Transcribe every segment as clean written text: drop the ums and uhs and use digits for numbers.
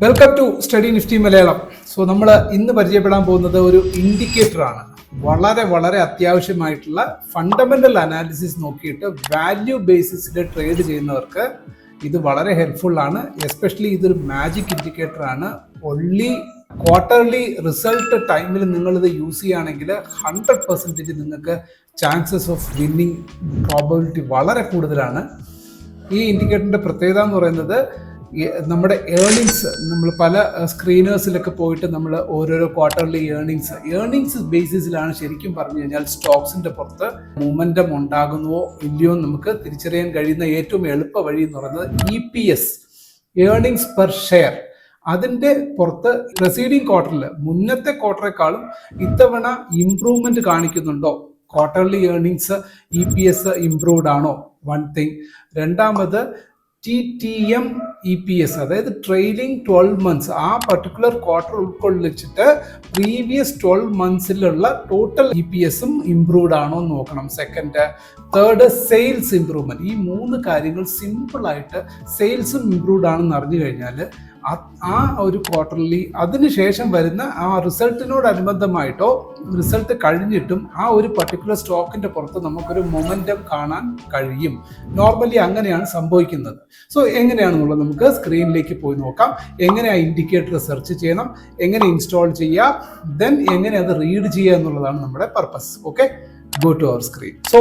Welcome to study Nifty Malayalam. So നമ്മൾ ഇന്ന് പരിചയപ്പെടാൻ പോകുന്നത് ഒരു ഇൻഡിക്കേറ്റർ ആണ്. വളരെ അത്യാവശ്യമായിട്ടുള്ള ഫണ്ടമെന്റൽ അനാലിസിസ് നോക്കിയിട്ട് വാല്യൂ ബേസിസിൽ ട്രേഡ് ചെയ്യുന്നവർക്ക് ഇത് വളരെ ഹെൽപ്ഫുൾ ആണ്. എസ്പെഷ്യലി ഇതൊരു മാജിക് ഇൻഡിക്കേറ്റർ ആണ്. ഒൺലി ക്വാർട്ടർലി റിസൾട്ട് ടൈമിൽ നിങ്ങളിത് യൂസ് ചെയ്യുകയാണെങ്കിൽ 100% നിങ്ങൾക്ക് ചാൻസസ് ഓഫ് വിന്നിങ് പ്രോബബിലിറ്റി വളരെ കൂടുതലാണ്. ഈ ഇൻഡിക്കേറ്ററിന്റെ പ്രത്യേകത എന്ന് പറയുന്നത് നമ്മുടെ ഏർണിങ്സ്, നമ്മൾ പല സ്ക്രീനേഴ്സിലൊക്കെ പോയിട്ട് നമ്മൾ ഓരോരോ ക്വാർട്ടർലി ഏർണിങ്സ് ബേസിസിലാണ് ശരിക്കും പറഞ്ഞു കഴിഞ്ഞാൽ സ്റ്റോക്സിന്റെ പുറത്ത് മൊമെന്റം ഉണ്ടാകുന്നുവോ ഇല്ലയോ നമുക്ക് തിരിച്ചറിയാൻ കഴിയുന്ന ഏറ്റവും എളുപ്പ വഴി എന്ന് പറയുന്നത് EPS, ഏർണിങ്സ് പെർ ഷെയർ. അതിന്റെ പുറത്ത് പ്രസീഡിങ് ക്വാർട്ടറിൽ മുന്നത്തെ ക്വാർട്ടറേക്കാളും ഇത്തവണ ഇംപ്രൂവ്മെന്റ് കാണിക്കുന്നുണ്ടോ, ക്വാർട്ടർലി ഏർണിങ്സ് EPS ഇംപ്രൂവ്ഡ് ആണോ, വൺ തിങ്. രണ്ടാമത് TTM EPS, അതായത് ട്രെയിലിംഗ് 12 months, ആ പർട്ടിക്കുലർ ക്വാർട്ടർ ഉൾക്കൊള്ളിച്ചിട്ട് പ്രീവിയസ് 12 monthsലുള്ള ടോട്ടൽ EPSും ഇംപ്രൂവ്ഡ് ആണോ എന്ന് നോക്കണം. സെക്കൻഡ്. Third, sales improvement. ഈ മൂന്ന് കാര്യങ്ങൾ സിമ്പിളായിട്ട് സെയിൽസും ഇംപ്രൂവ്ഡ് ആണെന്ന് അറിഞ്ഞു കഴിഞ്ഞാൽ ആ ഒരു ക്വാർട്ടർലി അതിനുശേഷം വരുന്ന ആ റിസൾട്ടിനോടനുബന്ധമായിട്ടോ റിസൾട്ട് കഴിഞ്ഞിട്ടും ആ ഒരു പർട്ടിക്കുലർ സ്റ്റോക്കിന്റെ പുറത്ത് നമുക്കൊരു മൊമെന്റം കാണാൻ കഴിയും. നോർമലി അങ്ങനെയാണ് സംഭവിക്കുന്നത്. സോ എങ്ങനെയാണെന്നുള്ളത് നമുക്ക് സ്ക്രീനിലേക്ക് പോയി നോക്കാം. എങ്ങനെ ആ ഇൻഡിക്കേറ്റർ സെർച്ച് ചെയ്യണം, എങ്ങനെ ഇൻസ്റ്റാൾ ചെയ്യുക, ദെൻ എങ്ങനെ അത് റീഡ് ചെയ്യുക എന്നുള്ളതാണ് നമ്മുടെ purpose. Okay, go to our screen. So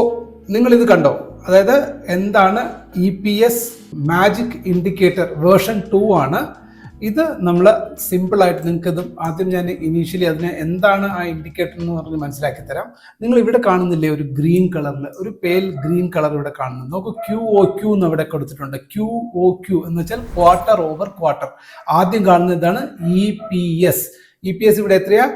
നിങ്ങൾ ഇത് കണ്ടോ, അതായത് എന്താണ് EPS മാജിക് ഇൻഡിക്കേറ്റർ വേർഷൻ 2 ആണ് ഇത്. നമ്മൾ സിമ്പിളായിട്ട് നിങ്ങൾക്ക് ഇത് ആദ്യം ഞാൻ ഇനീഷ്യലി അതിനെ എന്താണ് ആ ഇൻഡിക്കേറ്റർ എന്ന് പറഞ്ഞ് മനസ്സിലാക്കി തരാം. നിങ്ങൾ ഇവിടെ കാണുന്നില്ലേ ഒരു ഗ്രീൻ കളറിൽ, ഒരു പേൽ ഗ്രീൻ കളർ ഇവിടെ കാണുന്നു. നോക്കൂ, QOQ എന്ന് ഇവിടെ കൊടുത്തിട്ടുണ്ട്. QOQ എന്ന് വെച്ചാൽ ക്വാർട്ടർ ഓവർ ക്വാർട്ടർ. ആദ്യം കാണുന്ന ഇതാണ് EPS ഇവിടെ എത്രയാ,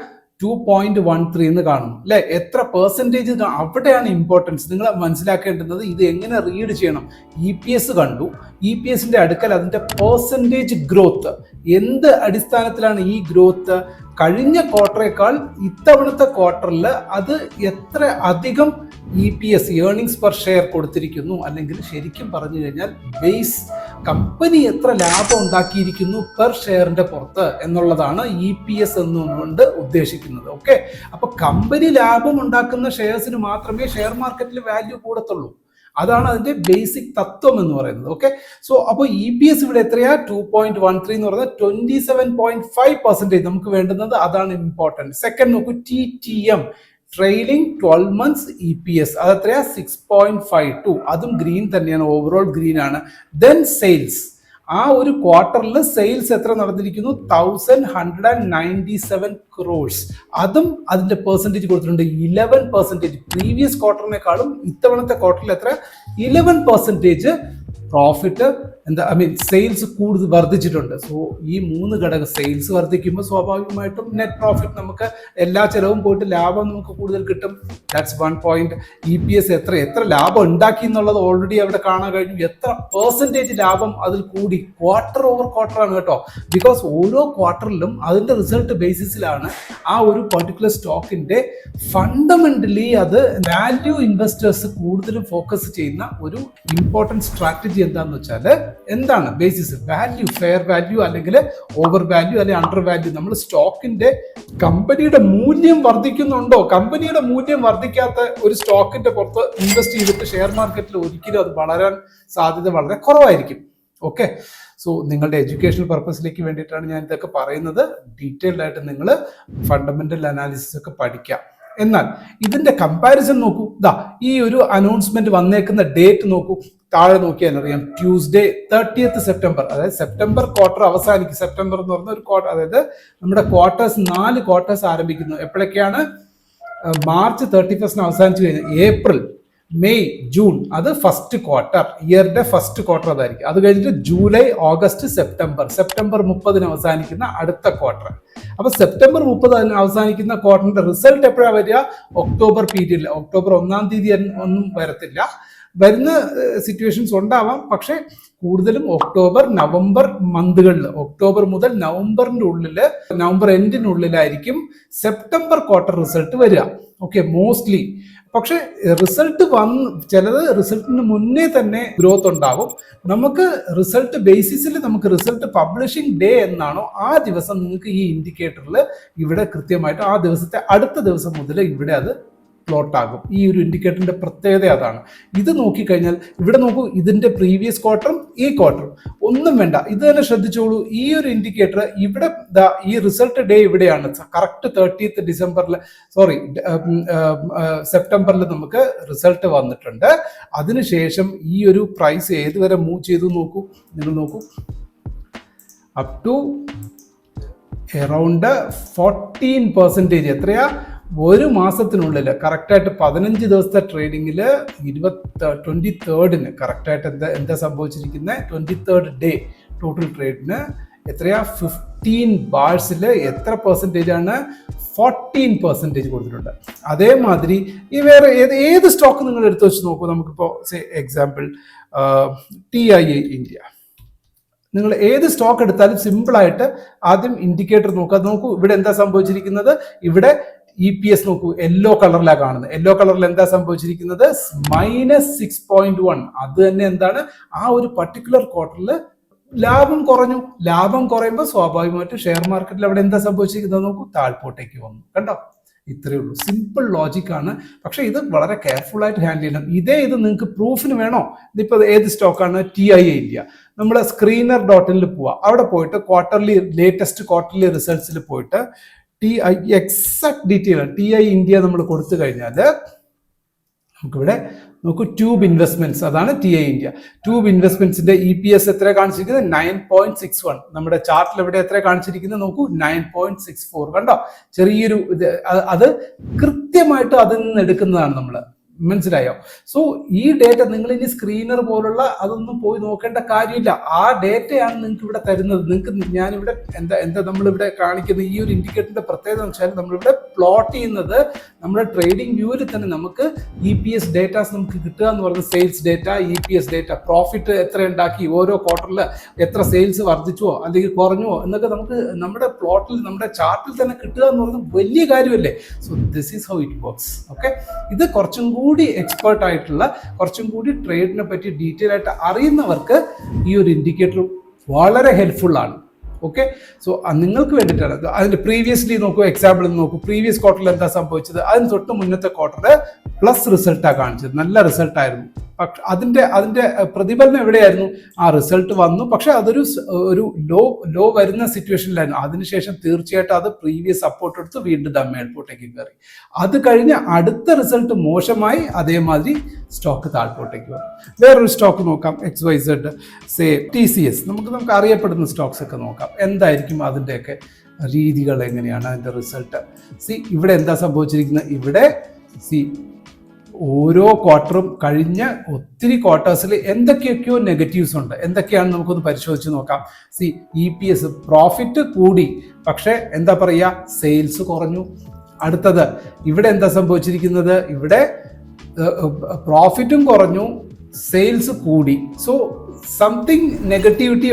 2.13 എന്ന് കാണുന്നു അല്ലെ. എത്ര പെർസെൻറ്റേജ്, അവിടെയാണ് ഇമ്പോർട്ടൻസ്. നിങ്ങൾ മനസ്സിലാക്കേണ്ടുന്നത് ഇത് എങ്ങനെ റീഡ് ചെയ്യണം. EPS കണ്ടു, EPSന്റെ അടുക്കൽ അതിന്റെ പെർസെൻറ്റേജ് ഗ്രോത്ത്, എന്ത് അടിസ്ഥാനത്തിലാണ് ഈ ഗ്രോത്ത്, കഴിഞ്ഞ ക്വാർട്ടറേക്കാൾ ഇത്തവണത്തെ ക്വാർട്ടറിൽ അത് എത്ര അധികം EPS ഏർണിങ്സ് പെർ ഷെയർ കൊടുത്തിരിക്കുന്നു, അല്ലെങ്കിൽ ശരിക്കും പറഞ്ഞു കഴിഞ്ഞാൽ ബേസ് കമ്പനി എത്ര ലാഭം ഉണ്ടാക്കിയിരിക്കുന്നു പെർ ഷെയറിന്റെ പുറത്ത് എന്നുള്ളതാണ് EPS എന്നുകൊണ്ട് ഉദ്ദേശിക്കുന്നത്. ഓക്കെ, അപ്പൊ കമ്പനി ലാഭം ഉണ്ടാക്കുന്ന ഷെയർസിന് മാത്രമേ ഷെയർ മാർക്കറ്റിൽ വാല്യൂ കൂടത്തുള്ളൂ. അതാണ് അതിന്റെ ബേസിക് തത്വം എന്ന് പറയുന്നത്. ഓക്കെ, സോ അപ്പോൾ EPS ഇവിടെ എത്രയാ, 2.13 എന്ന് പറയുന്നത് 27.5% നമുക്ക് വേണ്ടുന്നത്, അതാണ് ഇമ്പോർട്ടൻറ്റ്. സെക്കൻഡ് നോക്കൂ, TTM ട്രെയിലിംഗ് 12 months EPS അത് എത്രയാ, 6.52, അതും ഗ്രീൻ തന്നെയാണ്, ഓവറോൾ ഗ്രീൻ ആണ്. ദെൻ സെയിൽസ്, ആ ഒരു ക്വാർട്ടറിൽ സെയിൽസ് എത്ര നടന്നിരിക്കുന്നു, 1197 crores, അതും അതിന്റെ പെർസെൻറ്റേജ് കൊടുത്തിട്ടുണ്ട് 11%. പ്രീവിയസ് ക്വാർട്ടറിനേക്കാളും ഇത്തവണത്തെ ക്വാർട്ടറിൽ എത്ര, 11% പ്രോഫിറ്റ്, സെയിൽസ് കൂടുതൽ വർദ്ധിച്ചിട്ടുണ്ട്. സോ ഈ മൂന്ന് ഘടകം, സെയിൽസ് വർദ്ധിക്കുമ്പോൾ സ്വാഭാവികമായിട്ടും നെറ്റ് പ്രോഫിറ്റ്, നമുക്ക് എല്ലാ ചെലവും പോയിട്ട് ലാഭം നമുക്ക് കൂടുതൽ കിട്ടും. That's 1 point. EPS എത്ര ലാഭം ഉണ്ടാക്കി എന്നുള്ളത് ഓൾറെഡി അവിടെ കാണാൻ കഴിഞ്ഞു. എത്ര പെർസെൻറ്റേജ് ലാഭം അതിൽ കൂടി, ക്വാർട്ടർ ഓവർ ക്വാർട്ടർ ആണ് കേട്ടോ. ബിക്കോസ് ഓരോ ക്വാർട്ടറിലും അതിന്റെ റിസൾട്ട് ബേസിസിലാണ് ആ ഒരു പർട്ടിക്കുലർ സ്റ്റോക്കിന്റെ ഫണ്ടമെന്റലി അത് വാല്യൂ ഇൻവെസ്റ്റേഴ്സ് കൂടുതലും ഫോക്കസ് ചെയ്യുന്ന ഒരു ഇമ്പോർട്ടൻറ്റ് സ്ട്രാറ്റജി എന്താണെന്ന് വെച്ചാൽ, എന്താണ് ബേസിസ്, വാല്യൂ, ഫെയർ വാല്യൂ, അല്ലെങ്കിൽ ഓവർ വാല്യൂ, അല്ലെങ്കിൽ അണ്ടർ വാല്യൂ. നമ്മൾ സ്റ്റോക്കിന്റെ കമ്പനിയുടെ മൂല്യം വർദ്ധിക്കുന്നുണ്ടോ, കമ്പനിയുടെ മൂല്യം വർദ്ധിക്കാത്ത ഒരു സ്റ്റോക്കിന്റെ പുറത്ത് ഇൻവെസ്റ്റ് ചെയ്തിട്ട് ഷെയർ മാർക്കറ്റിൽ ഒരിക്കലും അത് വളരാൻ സാധ്യത വളരെ കുറവായിരിക്കും. ഓക്കെ, സോ നിങ്ങളുടെ എഡ്യൂക്കേഷണൽ പർപ്പസിലേക്ക് വേണ്ടിയിട്ടാണ് ഞാൻ ഇതൊക്കെ പറയുന്നത്. ഡീറ്റെയിൽഡ് ആയിട്ട് നിങ്ങൾ ഫണ്ടമെന്റൽ അനാലിസിസ് ഒക്കെ പഠിക്കാം. എന്നാൽ ഇതിന്റെ കമ്പാരിസൺ നോക്കൂ. ഈ ഒരു അനൗൺസ്മെന്റ് വന്നേക്കുന്ന ഡേറ്റ് നോക്കൂ, താഴെ നോക്കിയാൽ അറിയാം. ട്യൂസ്ഡേ 30th September, അതായത് സെപ്റ്റംബർ ക്വാർട്ടർ അവസാനിക്കും. സെപ്റ്റംബർ എന്ന് പറഞ്ഞ ഒരു ക്വാർട്ടർ, അതായത് നമ്മുടെ ക്വാർട്ടേഴ്സ് 4 ക്വാർട്ടേഴ്സ് ആരംഭിക്കുന്നു. എപ്പോഴൊക്കെയാണ്, March 31st അവസാനിച്ചു കഴിഞ്ഞാൽ ഏപ്രിൽ, മെയ്, ജൂൺ, അത് ഫസ്റ്റ് ക്വാർട്ടർ, ഇയറിന്റെ ഫസ്റ്റ് ക്വാർട്ടർ അതായിരിക്കും. അത് കഴിഞ്ഞിട്ട് ജൂലൈ, ഓഗസ്റ്റ്, സെപ്റ്റംബർ 30 അവസാനിക്കുന്ന അടുത്ത ക്വാർട്ടർ. അപ്പൊ സെപ്റ്റംബർ 30 അവസാനിക്കുന്ന ക്വാർട്ടറിന്റെ റിസൾട്ട് എപ്പോഴാണ് വരിക, ഒക്ടോബർ പീരീഡിൽ. ഒക്ടോബർ 1ാം തീയതി ഒന്നും വരത്തില്ല, വരുന്ന സിറ്റുവേഷൻസ് ഉണ്ടാവാം, പക്ഷെ കൂടുതലും ഒക്ടോബർ, നവംബർ മന്തുകളിൽ, ഒക്ടോബർ മുതൽ നവംബറിന്റെ ഉള്ളില്, നവംബർ എൻഡിനുള്ളിലായിരിക്കും സെപ്റ്റംബർ ക്വാർട്ടർ റിസൾട്ട് വരിക. ഓക്കെ, മോസ്റ്റ്ലി പക്ഷെ റിസൾട്ട് ചിലത് റിസൾട്ടിന് മുന്നേ തന്നെ ഗ്രോത്ത് ഉണ്ടാവും. നമുക്ക് റിസൾട്ട് ബേസിസിൽ നമുക്ക് റിസൾട്ട് പബ്ലിഷിംഗ് ഡേ എന്നാണോ ആ ദിവസം നിങ്ങൾക്ക് ഈ ഇൻഡിക്കേറ്ററിൽ ഇവിടെ കൃത്യമായിട്ട് ആ ദിവസത്തെ അടുത്ത ദിവസം മുതൽ ഇവിടെ അത് പ്ലോട്ട് ആകും. ഈ ഒരു ഇൻഡിക്കേറ്ററിന്റെ പ്രത്യേകത അതാണ്. ഇത് നോക്കിക്കഴിഞ്ഞാൽ ഇവിടെ നോക്കൂ, ഇതിന്റെ പ്രീവിയസ് ക്വാർട്ടറും ഈ ക്വാർട്ടറും ഒന്നും വേണ്ട, ഇത് തന്നെ ശ്രദ്ധിച്ചോളൂ. ഈ ഒരു ഇൻഡിക്കേറ്റർ ഇവിടെ ഈ റിസൾട്ട് ഡേ ഇവിടെയാണ്. കറക്റ്റ് 30th ഡിസംബറിൽ സെപ്റ്റംബറിൽ നമുക്ക് റിസൾട്ട് വന്നിട്ടുണ്ട്. അതിനുശേഷം ഈ ഒരു പ്രൈസ് ഏതുവരെ മൂവ് ചെയ്തു നോക്കൂ, നിങ്ങൾ നോക്കൂ, അപ് ടു അറൗണ്ട് 14%. എത്രയാ? ഒരു മാസത്തിനുള്ളിൽ കറക്റ്റായിട്ട് 15 ദിവസത്തെ ട്രേഡിങ്ങിൽ 23rd കറക്റ്റായിട്ട് എന്താ സംഭവിച്ചിരിക്കുന്നത്? 23rd ഡേ ടോട്ടൽ ട്രേഡിന് എത്രയാ? 15 ബാർസിൽ എത്ര പെർസെൻറ്റേജ് ആണ്? 14% കൊടുത്തിട്ടുണ്ട്. അതേമാതിരി ഈ വേറെ ഏത് സ്റ്റോക്ക് നിങ്ങൾ എടുത്തു വെച്ച് നോക്കൂ. നമുക്കിപ്പോൾ എക്സാമ്പിൾ TIA ഇന്ത്യ, നിങ്ങൾ ഏത് സ്റ്റോക്ക് എടുത്താലും സിമ്പിളായിട്ട് ആദ്യം ഇൻഡിക്കേറ്റർ നോക്കൂ. ഇവിടെ എന്താ സംഭവിച്ചിരിക്കുന്നത്? ഇവിടെ EPS നോക്കൂ, യെല്ലോ കളറിലാണ് കാണുന്നത്. യെല്ലോ കളറിൽ എന്താ സംഭവിച്ചിരിക്കുന്നത്? -6.1. അത് തന്നെ എന്താണ്? ആ ഒരു പർട്ടിക്കുലർ ക്വാർട്ടറിൽ ലാഭം കുറഞ്ഞു. ലാഭം കുറയുമ്പോൾ സ്വാഭാവികമായിട്ടും ഷെയർ മാർക്കറ്റിൽ അവിടെ എന്താ സംഭവിച്ചിരിക്കുന്നത് നോക്കൂ, താഴ്പോട്ടേക്ക് വന്നു. കണ്ടോ? ഇത്രയേ ഉള്ളൂ. സിമ്പിൾ ലോജിക്കാണ്. പക്ഷെ ഇത് വളരെ കെയർഫുൾ ആയിട്ട് ഹാൻഡിൽ ചെയ്യണം. ഇത് നിങ്ങൾക്ക് പ്രൂഫിന് വേണോ? ഇതിപ്പോൾ ഏത് സ്റ്റോക്കാണ്? TIA India. നമ്മൾ screener.in പോവാം. അവിടെ പോയിട്ട് ലേറ്റസ്റ്റ് ക്വാർട്ടർലി റിസൾട്ട്സിൽ പോയിട്ട് എക്സാക്ട് ഡീറ്റെയിൽ TIA ഇന്ത്യ നമ്മൾ കൊടുത്തു കഴിഞ്ഞാൽ നമുക്കിവിടെ നോക്കൂ, ട്യൂബ് ഇൻവെസ്റ്റ്മെന്റ്സ്, അതാണ് TIA ഇന്ത്യ. ട്യൂബ് ഇൻവെസ്റ്റ്മെന്റ്സിന്റെ EPS എത്ര കാണിച്ചിരിക്കുന്നത്? 9.61. നമ്മുടെ ചാർട്ടിൽ എവിടെ എത്ര കാണിച്ചിരിക്കുന്നത് നോക്കൂ, 9.64. കണ്ടോ? ചെറിയൊരു അത് കൃത്യമായിട്ട് അതിൽ നിന്ന് എടുക്കുന്നതാണ് നമ്മൾ. മനസ്സിലായോ? സോ ഈ ഡേറ്റ നിങ്ങൾ ഇനി സ്ക്രീനർ പോലുള്ള അതൊന്നും പോയി നോക്കേണ്ട കാര്യമില്ല. ആ ഡേറ്റയാണ് നിങ്ങൾക്ക് ഇവിടെ തരുന്നത്. നിങ്ങൾക്ക് ഞാനിവിടെ എന്താ നമ്മളിവിടെ കാണിക്കുന്ന ഈ ഒരു ഇൻഡിക്കേറ്ററിന്റെ പ്രത്യേകത എന്ന് വെച്ചാൽ നമ്മളിവിടെ പ്ലോട്ട് ചെയ്യുന്നത് നമ്മുടെ ട്രേഡിംഗ് വ്യൂവിൽ തന്നെ നമുക്ക് EPS ഡേറ്റാസ് നമുക്ക് കിട്ടുക എന്ന് പറയുന്നത് sales data, EPS data, profit എത്ര ഉണ്ടാക്കി, ഓരോ ക്വാർട്ടറിൽ എത്ര സെയിൽസ് വർദ്ധിച്ചുവോ അല്ലെങ്കിൽ കുറഞ്ഞുവോ എന്നൊക്കെ നമുക്ക് നമ്മുടെ പ്ലോട്ടിൽ നമ്മുടെ ചാർട്ടിൽ തന്നെ കിട്ടുക എന്ന് പറയുന്നത് വലിയ കാര്യമല്ലേ. So this is how it works. Okay, ഇത് കുറച്ചും കൂടി എക്സ്പേർട്ട് ആയിട്ടുള്ള, കുറച്ചും കൂടി ട്രേഡിനെ പറ്റി ഡീറ്റെയിൽ ആയിട്ട് അറിയുന്നവർക്ക് ഈ ഒരു ഇൻഡിക്കേറ്റർ വളരെ ഹെൽപ്ഫുൾ ആണ്. ഓക്കെ, സോ നിങ്ങൾക്ക് വേണ്ടിയിട്ടാണ്. അതിന്റെ പ്രീവിയസ്ലി നോക്കൂ, എക്സാമ്പിൾ നോക്കൂ, പ്രീവിയസ് ക്വാർട്ടറിൽ എന്താ സംഭവിച്ചത്? അതിന് തൊട്ട് മുന്നത്തെ ക്വാർട്ടറിൽ പ്ലസ് റിസൾട്ടാണ് കാണിച്ചത്, നല്ല റിസൾട്ടായിരുന്നു. പക്ഷെ അതിന്റെ പ്രതിഫലനം എവിടെയായിരുന്നു? ആ റിസൾട്ട് വന്നു, പക്ഷെ അതൊരു ലോ വരുന്ന സിറ്റുവേഷനിലായിരുന്നു. അതിനുശേഷം തീർച്ചയായിട്ടും അത് പ്രീവിയസ് സപ്പോർട്ട് എടുത്ത് വീണ്ടും മേൽപോട്ടേക്ക് കയറി. അത് കഴിഞ്ഞ് അടുത്ത റിസൾട്ട് മോശമായി, അതേമാതിരി സ്റ്റോക്ക് താഴ്പോട്ടേക്ക് വന്നു. വേറൊരു സ്റ്റോക്ക് നോക്കാം, XYZ, TCS. നമുക്ക് അറിയപ്പെടുന്ന സ്റ്റോക്സ് ഒക്കെ നോക്കാം. എന്തായിരിക്കും അതിൻ്റെയൊക്കെ രീതികൾ, എങ്ങനെയാണ് അതിൻ്റെ റിസൾട്ട്? ഇവിടെ എന്താ സംഭവിച്ചിരിക്കുന്നത്? ഇവിടെ ഓരോ ക്വാർട്ടറും കഴിഞ്ഞ ഒത്തിരി ക്വാർട്ടേഴ്സിൽ എന്തൊക്കെയൊക്കെയോ നെഗറ്റീവ്സ് ഉണ്ട്. എന്തൊക്കെയാണ് നമുക്കൊന്ന് പരിശോധിച്ച് നോക്കാം. EPS പ്രോഫിറ്റ് കൂടി, പക്ഷെ എന്താ പറയുക, സെയിൽസ് കുറഞ്ഞു. അടുത്തത് ഇവിടെ എന്താ സംഭവിച്ചിരിക്കുന്നത്? ഇവിടെ പ്രോഫിറ്റും കുറഞ്ഞു, സെയിൽസ് കൂടി. സോ സംതിങ് നെഗറ്റിവിറ്റി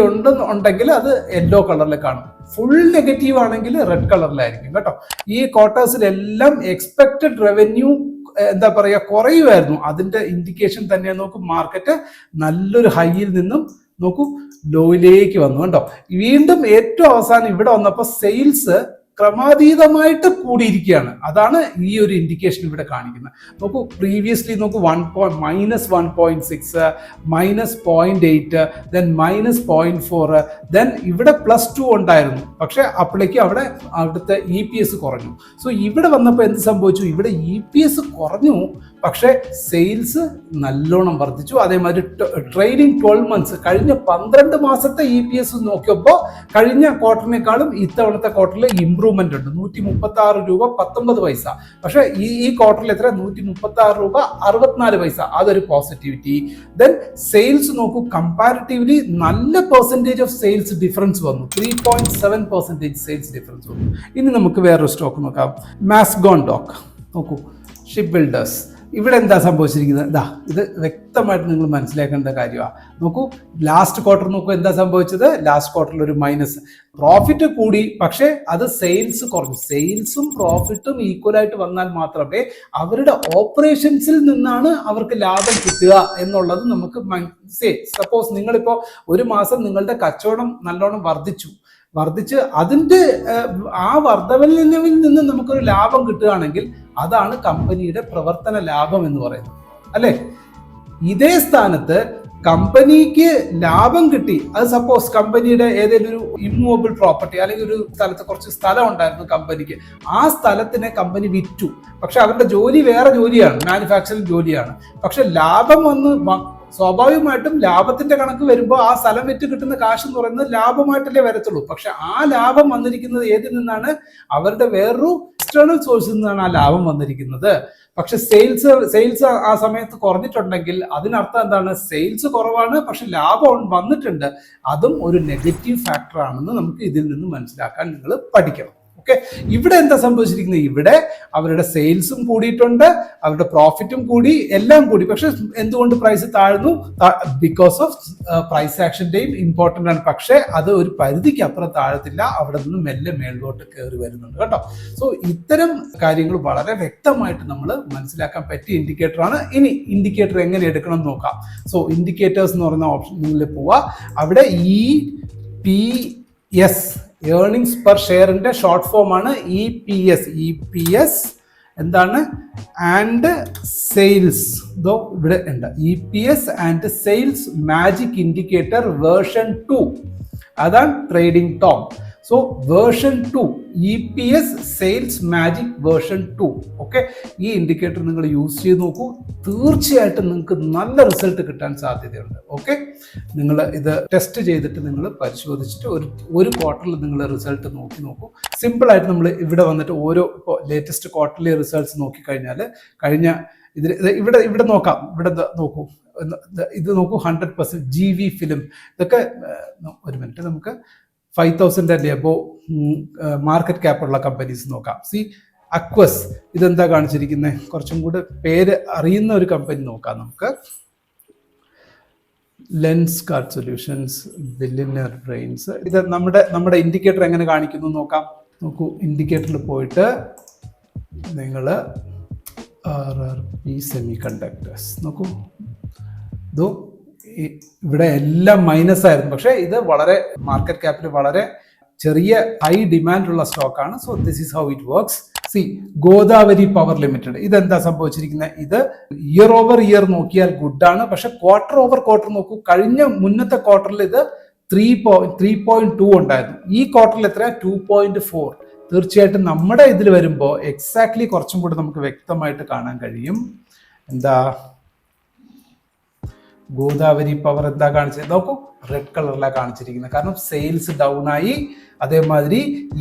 ഉണ്ടെങ്കിൽ അത് യെല്ലോ കളറിൽ കാണും. ഫുൾ നെഗറ്റീവ് ആണെങ്കിൽ റെഡ് കളറിലായിരിക്കും കേട്ടോ. ഈ ക്വാർട്ടേഴ്സിലെല്ലാം എക്സ്പെക്റ്റഡ് റവന്യൂ എന്താ പറയുക കുറയുമായിരുന്നു. അതിന്റെ ഇൻഡിക്കേഷൻ തന്നെ നോക്കും. മാർക്കറ്റ് നല്ലൊരു ഹൈയിൽ നിന്നും നോക്കൂ ലോയിലേക്ക് വന്നു കണ്ടോ. വീണ്ടും ഏറ്റവും അവസാനം ഇവിടെ വന്നപ്പോൾ സെയിൽസ് ക്രമാതീതമായിട്ട് കൂടിയിരിക്കുകയാണ്. അതാണ് ഈ ഒരു ഇൻഡിക്കേഷൻ ഇവിടെ കാണിക്കുന്നത്. നോക്കൂ, പ്രീവിയസ്ലി നോക്കൂ, -1.6, -0.8, ദെൻ -0.4, ദെൻ ഇവിടെ +2 ഉണ്ടായിരുന്നു. പക്ഷെ അപ്പോഴേക്ക് അവിടുത്തെ EPS കുറഞ്ഞു. സോ ഇവിടെ വന്നപ്പോൾ എന്ത് സംഭവിച്ചു? ഇവിടെ EPS കുറഞ്ഞു, പക്ഷെ സെയിൽസ് നല്ലോണം വർദ്ധിച്ചു. അതേമാതിരി ട്രെയിലിംഗ് 12 months കഴിഞ്ഞ 12 മാസത്തെ EPS നോക്കിയപ്പോൾ കഴിഞ്ഞ ക്വാർട്ടറിനേക്കാളും ഇത്തവണത്തെ ക്വാർട്ടറിൽ ഇംപ്രൂവ്മെന്റ് ഉണ്ട്. 136 രൂപ 19 പൈസ. പക്ഷെ ഈ ക്വാർട്ടറിൽ എത്ര? 136 രൂപ 64 പൈസ. അതൊരു പോസിറ്റിവിറ്റി. ദെൻ സെയിൽസ് നോക്കൂ, കമ്പാരിറ്റീവ്ലി നല്ല പെർസെൻറ്റേജ് ഓഫ് സെയിൽസ് ഡിഫറൻസ് വന്നു. 3.7% സെയിൽസ് ഡിഫറൻസ് വന്നു. ഇനി നമുക്ക് വേറൊരു സ്റ്റോക്ക് നോക്കാം, മാസ്ഗോൺ ഡോക്ക്. നോക്കൂ, ഷിപ്പ് ബിൽഡേഴ്സ്. ഇവിടെ എന്താ സംഭവിച്ചിരിക്കുന്നത്? ഇത് വ്യക്തമായിട്ട് നിങ്ങൾ മനസ്സിലാക്കേണ്ട കാര്യമാണ്. നോക്കൂ, ലാസ്റ്റ് ക്വാർട്ടർ നോക്കൂ, എന്താ സംഭവിച്ചത്? ലാസ്റ്റ് ക്വാർട്ടറിൽ ഒരു മൈനസ്. പ്രോഫിറ്റ് കൂടി, പക്ഷേ അത് സെയിൽസ് കുറഞ്ഞു. സെയിൽസും പ്രോഫിറ്റും ഈക്വൽ ആയിട്ട് വന്നാൽ മാത്രമേ അവരുടെ ഓപ്പറേഷൻസിൽ നിന്നാണ് അവർക്ക് ലാഭം കിട്ടുക എന്നുള്ളത് നമുക്ക് സപ്പോസ് നിങ്ങളിപ്പോൾ ഒരു മാസം നിങ്ങളുടെ കച്ചവടം നല്ലോണം വർദ്ധിച്ച് അതിൻ്റെ ആ വർധനവിൽ നിന്ന് നമുക്കൊരു ലാഭം കിട്ടുകയാണെങ്കിൽ അതാണ് കമ്പനിയുടെ പ്രവർത്തന ലാഭം എന്ന് പറയുന്നത്, അല്ലേ? ഇതേ സ്ഥാനത്ത് കമ്പനിക്ക് ലാഭം കിട്ടി, അത് സപ്പോസ് കമ്പനിയുടെ ഏതെങ്കിലും ഒരു ഇമ്മൂവബിൾ പ്രോപ്പർട്ടി അല്ലെങ്കിൽ ഒരു സ്ഥലത്ത് കുറച്ച് സ്ഥലം ഉണ്ടായിരുന്നു കമ്പനിക്ക്, ആ സ്ഥലത്തിനെ കമ്പനി വിറ്റു. പക്ഷെ അവരുടെ ജോലി വേറെ ജോലിയാണ്, മാനുഫാക്ചറിംഗ് ജോലിയാണ്. പക്ഷെ ലാഭം സ്വാഭാവികമായിട്ടും ലാഭത്തിന്റെ കണക്ക് വരുമ്പോൾ ആ സ്ഥലം വിറ്റ് കിട്ടുന്ന കാശ് എന്ന് പറയുന്നത് ലാഭമായിട്ടല്ലേ വരത്തുള്ളൂ. പക്ഷെ ആ ലാഭം വന്നിരിക്കുന്നത് ഏതിൽ നിന്നാണ്? അവരുടെ വേറൊരു എക്സ്റ്റേണൽ സോഴ്സിൽ നിന്നാണ് ആ ലാഭം വന്നിരിക്കുന്നത്. പക്ഷെ സെയിൽസ് ആ സമയത്ത് കുറഞ്ഞിട്ടുണ്ടെങ്കിൽ അതിനർത്ഥം എന്താണ്? സെയിൽസ് കുറവാണ്, പക്ഷെ ലാഭം വന്നിട്ടുണ്ട്. അതും ഒരു നെഗറ്റീവ് ഫാക്ടർ ആണെന്ന് നമുക്ക് ഇതിൽ നിന്ന് മനസ്സിലാക്കാൻ നിങ്ങൾ പഠിക്കണം. ഓക്കെ, ഇവിടെ എന്താ സംഭവിച്ചിരിക്കുന്നത്? ഇവിടെ അവരുടെ സെയിൽസും കൂടിയിട്ടുണ്ട്, അവരുടെ പ്രോഫിറ്റും കൂടി, എല്ലാം കൂടി. പക്ഷെ എന്തുകൊണ്ട് പ്രൈസ് താഴ്ന്നു? ബിക്കോസ് ഓഫ് പ്രൈസ് ആക്ഷന്റെയും ഇമ്പോർട്ടൻ്റ് ആണ്. പക്ഷെ അത് ഒരു പരിധിക്ക് അപ്പുറം താഴത്തില്ല, അവിടെ നിന്ന് മെല്ലെ മേളിലോട്ട് കയറി വരുന്നുണ്ട് കേട്ടോ. സോ ഇത്തരം കാര്യങ്ങൾ വളരെ വ്യക്തമായിട്ട് നമ്മൾ മനസ്സിലാക്കാൻ പറ്റിയ ഇൻഡിക്കേറ്റർ ആണ്. ഇനി ഇൻഡിക്കേറ്റർ എങ്ങനെ എടുക്കണം എന്ന് നോക്കാം. സോ ഇൻഡിക്കേറ്റേഴ്സ് എന്ന് പറയുന്ന ഓപ്ഷനിൽ പോവാ. അവിടെ EPS ഏർണിങ്സ് പെർ ഷെയറിന്റെ ഷോർട്ട് ഫോം ആണ് EPS എന്താണ്? And sales. ഇവിടെ ഉണ്ട് EPS and sales magic indicator version 2. അതാണ് trading Tom. So version 2 EPS sales magic version 2. Okay, ഈ ഇൻഡിക്കേറ്റർ നിങ്ങൾ യൂസ് ചെയ്ത് നോക്കൂ, തീർച്ചയായിട്ടും നിങ്ങൾക്ക് നല്ല റിസൾട്ട് കിട്ടാൻ സാധ്യതയുണ്ട്. ഓക്കെ, നിങ്ങൾ ഇത് ടെസ്റ്റ് ചെയ്തിട്ട് നിങ്ങൾ പരിശോധിച്ചിട്ട് ഒരു ക്വാർട്ടറിൽ നിങ്ങൾ റിസൾട്ട് നോക്കൂ. സിമ്പിളായിട്ട് നമ്മൾ ഇവിടെ വന്നിട്ട് ഓരോ ലേറ്റസ്റ്റ് ക്വാർട്ടർലി റിസൾട്ട്സ് നോക്കിക്കഴിഞ്ഞാൽ ഇവിടെ നോക്കാം. ഇവിടെ നോക്കൂ, ഇത് നോക്കൂ, 100% GV ഫിലിം. ഇതൊക്കെ ഒരു മിനിറ്റ്, നമുക്ക് 5,000 അല്ലേ അബോവ് മാർക്കറ്റ് ക്യാപ്പ് ഉള്ള കമ്പനീസ് നോക്കാം. അക്വസ്, ഇതെന്താ കാണിച്ചിരിക്കുന്നത്? കുറച്ചും കൂടെ പേര് അറിയുന്ന ഒരു കമ്പനി നോക്കാം നമുക്ക്. Lens card solutions, billionaire brains. ഇത് നമ്മുടെ ഇൻഡിക്കേറ്റർ എങ്ങനെ കാണിക്കുന്നു നോക്കാം. നോക്കൂ, ഇൻഡിക്കേറ്ററിൽ പോയിട്ട് നിങ്ങൾ RRP സെമി കണ്ടക്ടേഴ്സ് നോക്കൂ. ഇവിടെ എല്ലാം മൈനസ് ആയിരുന്നു, പക്ഷെ ഇത് വളരെ മാർക്കറ്റ് ക്യാപ്പിൽ വളരെ ചെറിയ ഹൈ ഡിമാൻഡ് ഉള്ള സ്റ്റോക്കാണ്. So this is how it works. Godavari power limited, ഇതെന്താ സംഭവിച്ചിരിക്കുന്നത്? ഇത് ഇയർ ഓവർ ഇയർ നോക്കിയാൽ ഗുഡാണ്, പക്ഷെ ക്വാർട്ടർ ഓവർ ക്വാർട്ടർ നോക്കൂ. മുന്നത്തെ ക്വാർട്ടറിൽ ഇത് 3.2 ഉണ്ടായിരുന്നു. ഈ ക്വാർട്ടറിൽ എത്ര? 2.4. തീർച്ചയായിട്ടും നമ്മുടെ ഇതിൽ വരുമ്പോൾ എക്സാക്ട്ലി കുറച്ചും കൂടെ നമുക്ക് വ്യക്തമായിട്ട് കാണാൻ കഴിയും. എന്താ ഗോദാവരി പവർ എന്താ കാണിച്ചത് നോക്കൂ, റെഡ് കളറിലാണ് കാണിച്ചിരിക്കുന്നത്. കാരണം സെയിൽസ് ഡൗൺ ആയി. അതേമാതിരി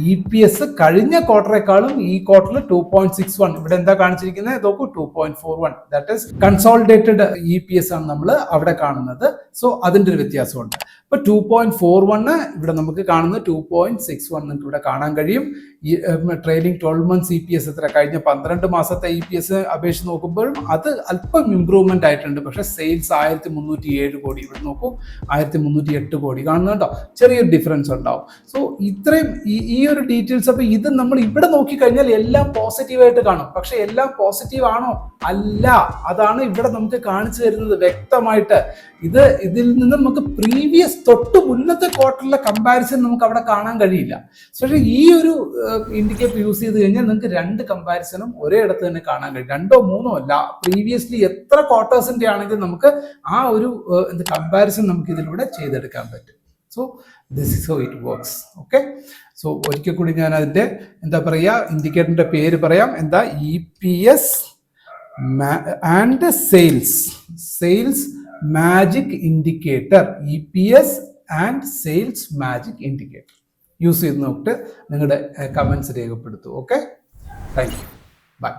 EPS കഴിഞ്ഞ ക്വാർട്ടറേക്കാളും ഈ ക്വാർട്ടറിൽ 2.61. ഇവിടെ എന്താ കാണിച്ചിരിക്കുന്നത് നോക്കൂ, 2.41. ദാറ്റ് ഈസ് കൺസോളിഡേറ്റഡ് EPS ആണ് നമ്മൾ അവിടെ കാണുന്നത്. സോ അതിൻ്റെ ഒരു വ്യത്യാസമുണ്ട്. ഇപ്പൊ 2.41 ഇവിടെ നമുക്ക് കാണുന്നത് 2.61 നിങ്ങൾക്ക് ഇവിടെ കാണാൻ കഴിയും. ഈ ട്രെയിലിംഗ് 12 months EPS എത്ര? കഴിഞ്ഞ 12 മാസത്തെ EPS അപേക്ഷിച്ച് നോക്കുമ്പോഴും അത് അല്പം ഇംപ്രൂവ്മെന്റ് ആയിട്ടുണ്ട്. പക്ഷെ സെയിൽസ് 1307 കോടി, ഇവിടെ നോക്കൂ 1308 കോടി കാണുന്നുണ്ടോ? ചെറിയൊരു ഡിഫറൻസ് ഉണ്ടാവും. സോ ഇത്രയും ഈ ഒരു ഡീറ്റെയിൽസ്. അപ്പൊ ഇത് നമ്മൾ ഇവിടെ നോക്കിക്കഴിഞ്ഞാൽ എല്ലാം പോസിറ്റീവായിട്ട് കാണും. പക്ഷെ എല്ലാം പോസിറ്റീവ് ആണോ? അല്ല. അതാണ് ഇവിടെ നമുക്ക് കാണിച്ചു തരുന്നത് വ്യക്തമായിട്ട്. ഇതിൽ നിന്ന് നമുക്ക് പ്രീവിയസ് തൊട്ട് മുന്നത്തെ ക്വാർട്ടറിലെ കമ്പാരിസൺ നമുക്ക് അവിടെ കാണാൻ കഴിയില്ല. പക്ഷേ ഈ ഒരു ഇൻഡിക്കേറ്റർ യൂസ് ചെയ്ത് കഴിഞ്ഞാൽ നിങ്ങൾക്ക് രണ്ട് കമ്പാരിസണും ഒരേ ഇടത്ത് തന്നെ കാണാൻ കഴിയും. 2 or 3 അല്ല, പ്രീവിയസ്ലി എത്ര ക്വാർട്ടേഴ്സിന്റെ ആണെങ്കിൽ നമുക്ക് ആ ഒരു കമ്പാരിസൺ നമുക്ക് ഇതിലൂടെ ചെയ്തെടുക്കാൻ പറ്റും. So this is how it works. Okay, so ഒരിക്കൽ കൂടി ഞാൻ അതിന്റെ എന്താ പറയുക, ഇൻഡിക്കേറ്ററിന്റെ പേര് പറയാം. എന്താ? EPS and sales magic indicator. EPS and sales magic indicator use ചെയ്ത് നോക്കിയിട്ട് നിങ്ങളുടെ കമന്റ്സ് രേഖപ്പെടുത്തൂ. Okay, thank you, by.